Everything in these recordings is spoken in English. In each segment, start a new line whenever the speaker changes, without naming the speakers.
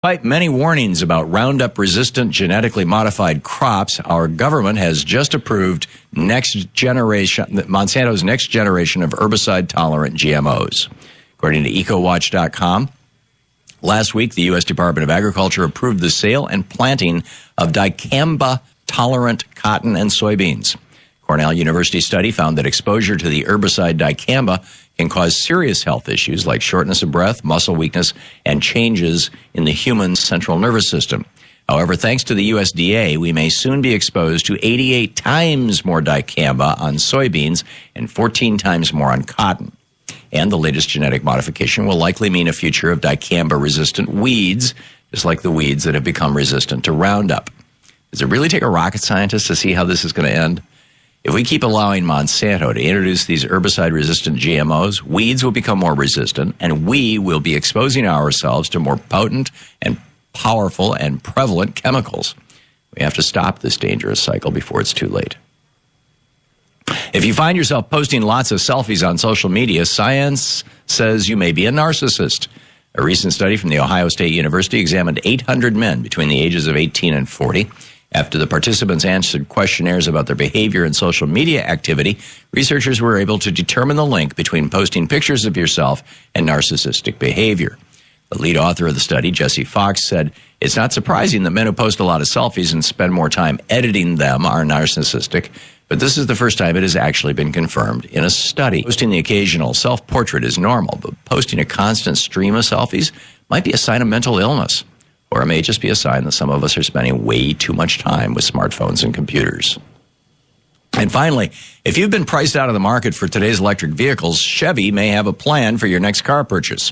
Despite many warnings about Roundup-resistant genetically modified crops, our government has just approved Monsanto's next generation of herbicide-tolerant GMOs. According to EcoWatch.com, last week, the U.S. Department of Agriculture approved the sale and planting of dicamba-tolerant cotton and soybeans. Cornell University study found that exposure to the herbicide dicamba can cause serious health issues like shortness of breath, muscle weakness, and changes in the human central nervous system. However, thanks to the USDA, we may soon be exposed to 88 times more dicamba on soybeans and 14 times more on cotton. And the latest genetic modification will likely mean a future of dicamba-resistant weeds, just like the weeds that have become resistant to Roundup. Does it really take a rocket scientist to see how this is going to end? If we keep allowing Monsanto to introduce these herbicide-resistant GMOs, weeds will become more resistant, and we will be exposing ourselves to more potent and powerful and prevalent chemicals. We have to stop this dangerous cycle before it's too late. If you find yourself posting lots of selfies on social media, science says you may be a narcissist. A recent study from The Ohio State University examined 800 men between the ages of 18 and 40. After the participants answered questionnaires about their behavior and social media activity, researchers were able to determine the link between posting pictures of yourself and narcissistic behavior. The lead author of the study, Jesse Fox, said, "It's not surprising that men who post a lot of selfies and spend more time editing them are narcissistic, but this is the first time it has actually been confirmed in a study. Posting the occasional self-portrait is normal, but posting a constant stream of selfies might be a sign of mental illness. Or it may just be a sign that some of us are spending way too much time with smartphones and computers." And finally, if you've been priced out of the market for today's electric vehicles, Chevy may have a plan for your next car purchase.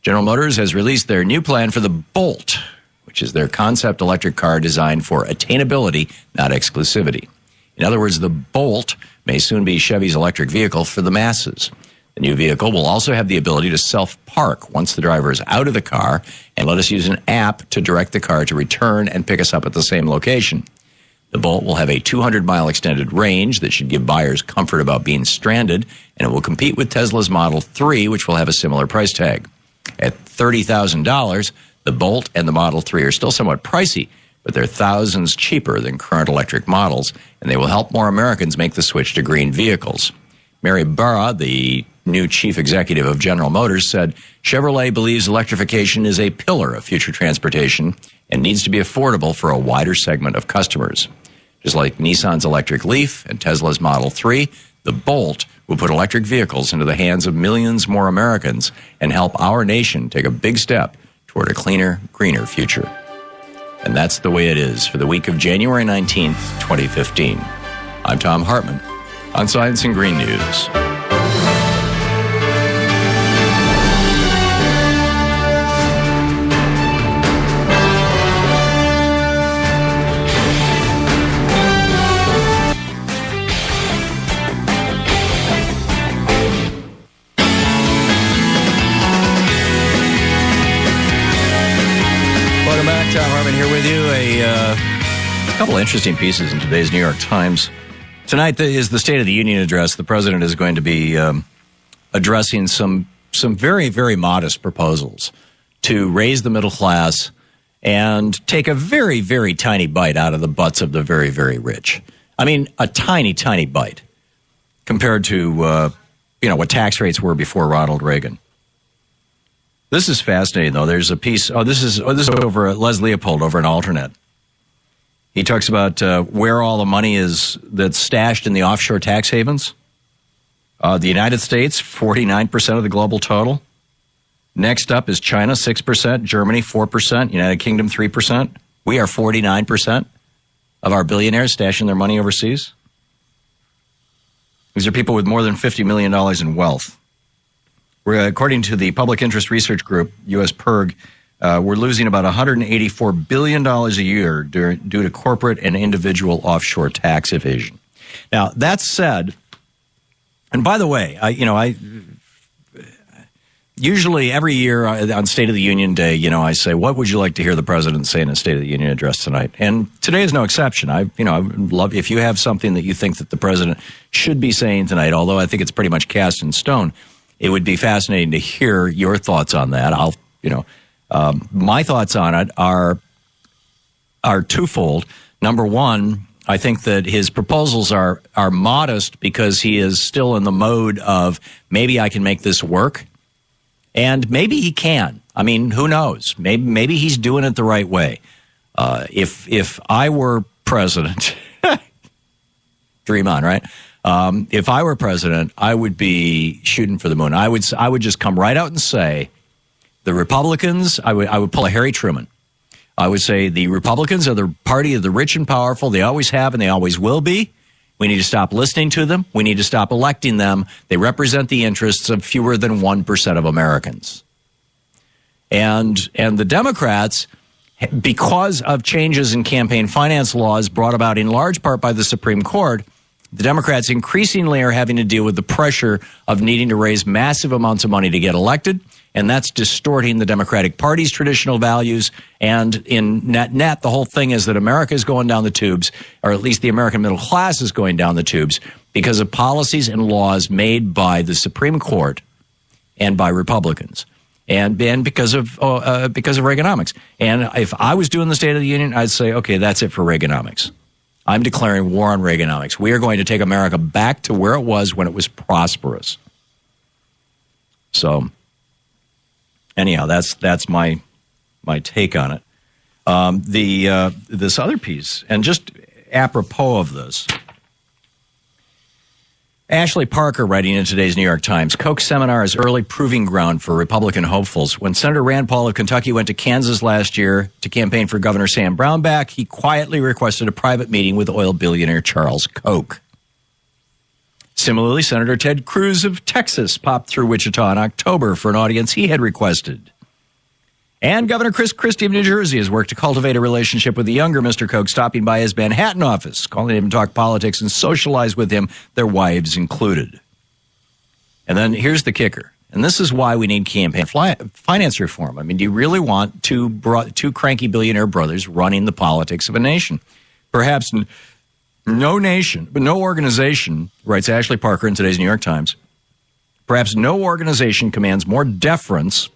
General Motors has released their new plan for the Bolt, which is their concept electric car designed for attainability, not exclusivity. In other words, the Bolt may soon be Chevy's electric vehicle for the masses. The new vehicle will also have the ability to self-park once the driver is out of the car and let us use an app to direct the car to return and pick us up at the same location. The Bolt will have a 200-mile extended range that should give buyers comfort about being stranded, and it will compete with Tesla's Model 3, which will have a similar price tag. At $30,000, the Bolt and the Model 3 are still somewhat pricey, but they're thousands cheaper than current electric models, and they will help more Americans make the switch to green vehicles. Mary Barra, the new chief executive of General Motors, said, "Chevrolet believes electrification is a pillar of future transportation and needs to be affordable for a wider segment of customers. Just like Nissan's electric Leaf and Tesla's Model 3, the Bolt will put electric vehicles into the hands of millions more Americans and help our nation take a big step toward a cleaner, greener future." And that's the way it is for the week of January 19th, 2015. I'm Tom Hartman on Science and Green News. Welcome back. Tom Hartman here with you. A couple of interesting pieces in today's New York Times. Tonight is the State of the Union address. The president is going to be addressing some very, very modest proposals to raise the middle class and take a very, very tiny bite out of the butts of the very, very rich. I mean, a tiny, tiny bite compared to what tax rates were before Ronald Reagan. This is fascinating, though. There's a piece. This is over at Les Leopold over in Alternate. He talks about where all the money is that's stashed in the offshore tax havens. The United States, 49% of the global total. Next up is China, 6%, Germany, 4%, United Kingdom, 3%. We are 49% of our billionaires stashing their money overseas. These are people with more than $50 million in wealth. According to the Public Interest Research Group, U.S. PIRG, we're losing about $184 billion a year due to corporate and individual offshore tax evasion. Now, that said, and by the way, I usually every year on State of the Union Day, I say, what would you like to hear the president say in a State of the Union address tonight? And today is no exception. I would love if you have something that you think that the president should be saying tonight, although I think it's pretty much cast in stone. It would be fascinating to hear your thoughts on that. My thoughts on it are twofold. Number one, I think that his proposals are modest because he is still in the mode of maybe I can make this work, and maybe he can. I mean, who knows? Maybe he's doing it the right way. If I were president, dream on, right? If I were president, I would be shooting for the moon. I would just come right out and say, the Republicans. I would pull a Harry Truman. I would say the Republicans are the party of the rich and powerful. They always have and they always will be. We need to stop listening to them. We need to stop electing them. They represent the interests of fewer than 1% of Americans. And the Democrats, because of changes in campaign finance laws brought about in large part by the Supreme Court, the Democrats increasingly are having to deal with the pressure of needing to raise massive amounts of money to get elected, and that's distorting the Democratic Party's traditional values. And in net, the whole thing is that America is going down the tubes, or at least the American middle class is going down the tubes, because of policies and laws made by the Supreme Court and by Republicans. And because of Reaganomics. And if I was doing the State of the Union, I'd say, okay, that's it for Reaganomics. I'm declaring war on Reaganomics. We are going to take America back to where it was when it was prosperous. So, anyhow, that's my take on it. This other piece, and just apropos of this, Ashley Parker writing in today's New York Times, Koch seminar is early proving ground for Republican hopefuls. When Senator Rand Paul of Kentucky went to Kansas last year to campaign for Governor Sam Brownback, he quietly requested a private meeting with oil billionaire Charles Koch. Similarly, Senator Ted Cruz of Texas popped through Wichita in October for an audience he had requested. And Governor Chris Christie of New Jersey has worked to cultivate a relationship with the younger Mr. Koch, stopping by his Manhattan office, calling him to talk politics and socialize with him, their wives included. And then here's the kicker, and this is why we need campaign finance reform. I mean, do you really want two cranky billionaire brothers running the politics of a nation? Perhaps no nation, but no organization, writes Ashley Parker in today's New York Times, perhaps no organization commands more deference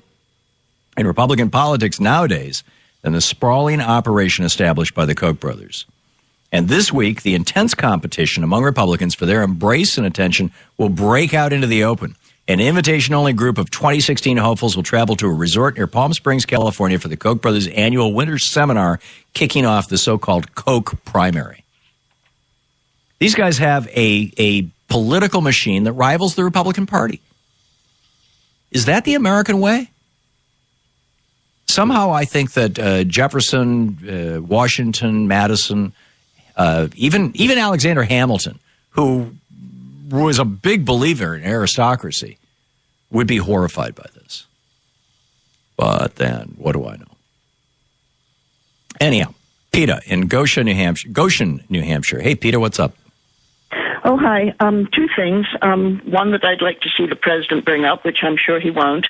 in Republican politics nowadays than the sprawling operation established by the Koch brothers. And this week, the intense competition among Republicans for their embrace and attention will break out into the open. An invitation-only group of 2016 hopefuls will travel to a resort near Palm Springs, California for the Koch brothers' annual winter seminar, kicking off the so-called Koch primary. These guys have a political machine that rivals the Republican Party. Is that the American way? Somehow I think that Jefferson, Washington, Madison, even Alexander Hamilton, who was a big believer in aristocracy, would be horrified by this. But then, what do I know? Anyhow, PETA in Goshen, New Hampshire. Hey, PETA, what's up?
Oh, hi. Two things. One that I'd like to see the president bring up, which I'm sure he won't,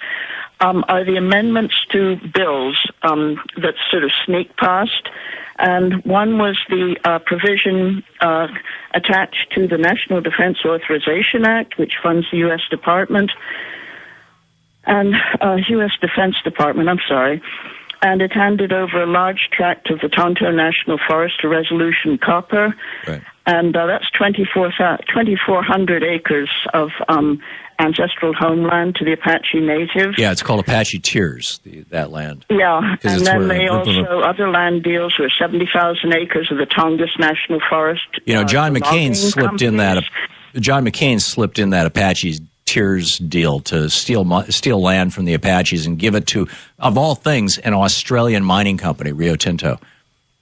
are the amendments to bills that sort of sneak past. And one was the provision attached to the National Defense Authorization Act, which funds the U.S. Department, and U.S. Defense Department, and it handed over a large tract of the Tonto National Forest to Resolution Copper. Right. And that's 2,400 acres of ancestral homeland to the Apache Natives.
Yeah, it's called Apache Tears, that land.
Yeah, and then they also, other land deals were 70,000 acres of the Tongass National Forest.
You know, John McCain slipped in that Apache Tears deal to steal land from the Apaches and give it to, of all things, an Australian mining company, Rio Tinto.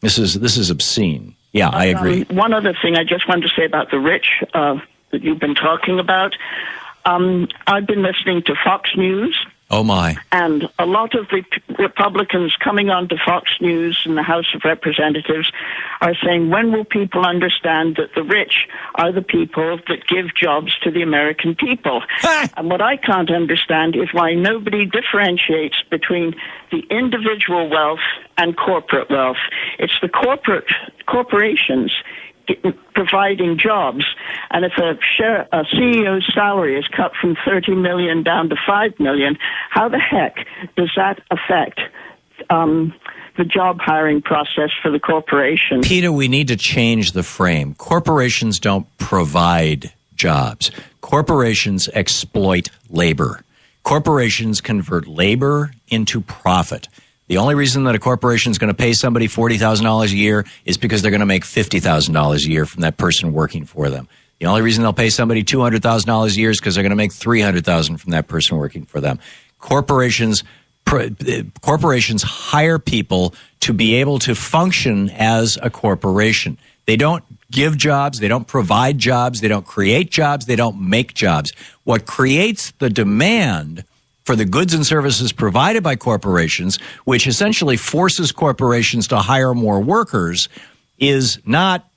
This is obscene. Yeah, I agree.
One other thing I just wanted to say about the rich that you've been talking about. I've been listening to Fox News.
Oh, my.
And a lot of the Republicans coming onto Fox News in the House of Representatives are saying, when will people understand that the rich are the people that give jobs to the American people? And what I can't understand is why nobody differentiates between the individual wealth and corporate wealth. It's the corporations providing jobs, and if a CEO's salary is cut from $30 million down to $5 million, how the heck does that affect the job hiring process for the corporation.
Peter, we need to change the frame. Corporations don't provide jobs. Corporations exploit labor. Corporations convert labor into profit. The only reason that a corporation is going to pay somebody $40,000 a year is because they're going to make $50,000 a year from that person working for them. The only reason they'll pay somebody $200,000 a year is because they're going to make $300,000 from that person working for them. Corporations hire people to be able to function as a corporation. They don't give jobs. They don't provide jobs. They don't create jobs. They don't make jobs. What creates the demand for the goods and services provided by corporations, which essentially forces corporations to hire more workers, is not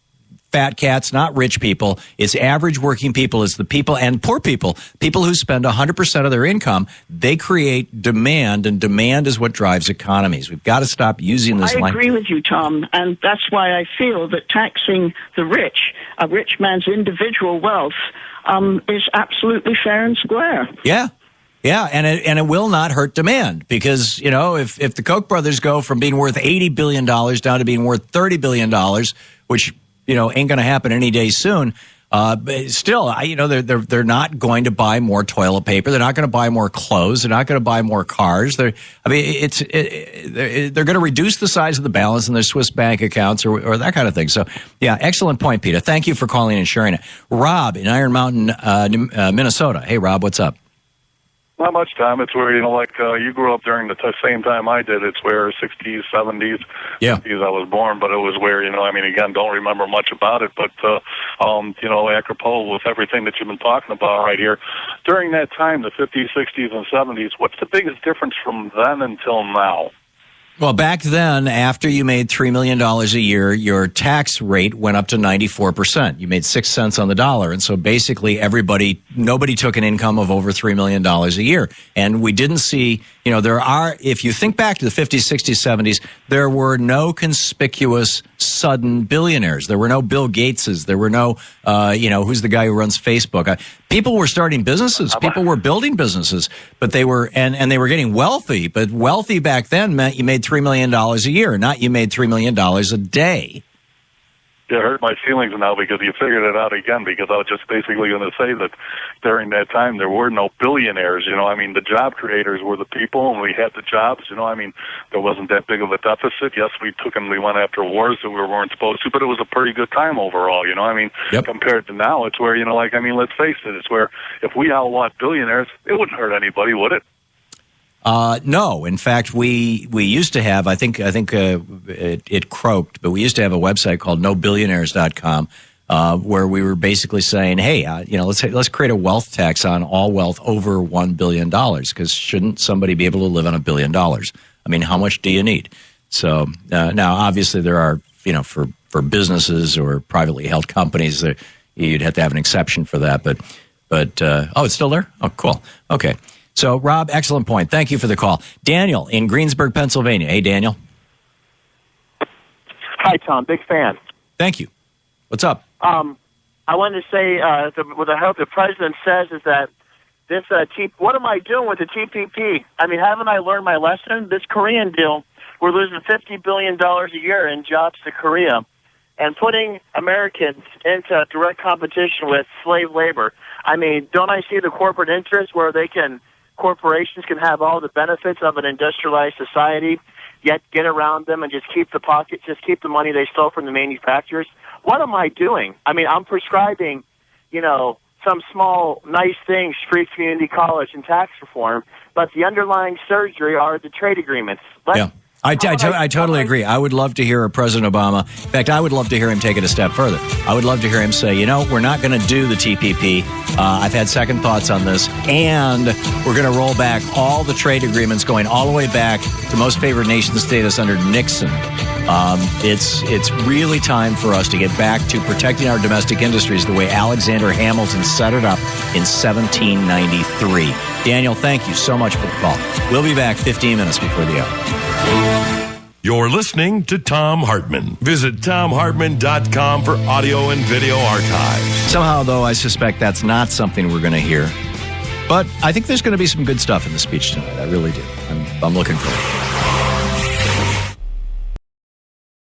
fat cats, not rich people. It's average working people. It's the people and poor people, people who spend 100% of their income. They create demand, and demand is what drives economies. We've got to stop using this
I agree with you, Tom, and that's why I feel that taxing the rich, a rich man's individual wealth, is absolutely fair and square.
Yeah. Yeah, and it will not hurt demand because, you know, if the Koch brothers go from being worth $80 billion down to being worth $30 billion, which, you know, ain't going to happen any day soon, but still, you know, they're not going to buy more toilet paper. They're not going to buy more clothes. They're not going to buy more cars. They're going to reduce the size of the balance in their Swiss bank accounts or that kind of thing. So, yeah, excellent point, Peter. Thank you for calling and sharing it. Rob in Iron Mountain, Minnesota. Hey, Rob, what's up?
Not much, Tom. It's where, you know, like you grew up during the same time I did. It's where 60s, 70s, 50s I was born, but it was where, you know, I mean, again, don't remember much about it, but, you know, apropos with everything that you've been talking about right here, during that time, the 50s, 60s, and 70s, what's the biggest difference from then until now?
Well, back then, after you made $3 million a year, your tax rate went up to 94%. You made 6 cents on the dollar. And so basically nobody took an income of over $3 million a year. And we didn't see, you know, if you think back to the 50s, 60s, 70s, there were no conspicuous sudden billionaires. There were no Bill Gateses. There were no, you know, who's the guy who runs Facebook? People were starting businesses. People were building businesses, but they were, and they were getting wealthy. But wealthy back then meant you made $3 million a year, not you made $3 million a day.
It hurt my feelings now because you figured it out again, because I was just basically going to say that during that time there were no billionaires, you know. I mean, the job creators were the people, and we had the jobs, you know. I mean, there wasn't that big of a deficit. Yes, we went after wars that we weren't supposed to, but it was a pretty good time overall, you know. I mean, compared to now, it's where, you know, like, I mean, let's face it, it's where if we outlawed billionaires, it wouldn't hurt anybody, would it?
No. In fact, we used to have, I think it croaked, but we used to have a website called nobillionaires.com, where we were basically saying, hey, you know, let's create a wealth tax on all wealth over $1 billion, because shouldn't somebody be able to live on $1 billion? I mean, how much do you need? So, now obviously there are, you know, for businesses or privately held companies, you'd have to have an exception for that, but, it's still there? Oh, cool. Okay. So, Rob, excellent point. Thank you for the call. Daniel in Greensburg, Pennsylvania. Hey, Daniel.
Hi, Tom. Big fan.
Thank you. What's up?
I wanted to say what I hope the president says is that this what am I doing with the TPP? I mean, haven't I learned my lesson? This Korean deal, we're losing $50 billion a year in jobs to Korea and putting Americans into direct competition with slave labor. I mean, don't I see the corporate interest where corporations can have all the benefits of an industrialized society, yet get around them and just keep the money they stole from the manufacturers? What am I doing? I mean, I'm prescribing, you know, some small, nice things, free community college and tax reform, but the underlying surgery are the trade agreements.
I totally agree. I would love to hear President Obama. In fact, I would love to hear him take it a step further. I would love to hear him say, you know, we're not going to do the TPP. I've had second thoughts on this, and we're going to roll back all the trade agreements going all the way back to most favored nation status under Nixon. It's really time for us to get back to protecting our domestic industries the way Alexander Hamilton set it up in 1793. Daniel, thank you so much for the call. We'll be back 15 minutes before the hour.
You're listening to Thom Hartmann. Visit ThomHartmann.com for audio and video archives.
Somehow, though, I suspect that's not something we're going to hear. But I think there's going to be some good stuff in the speech tonight. I really do. I'm looking for it.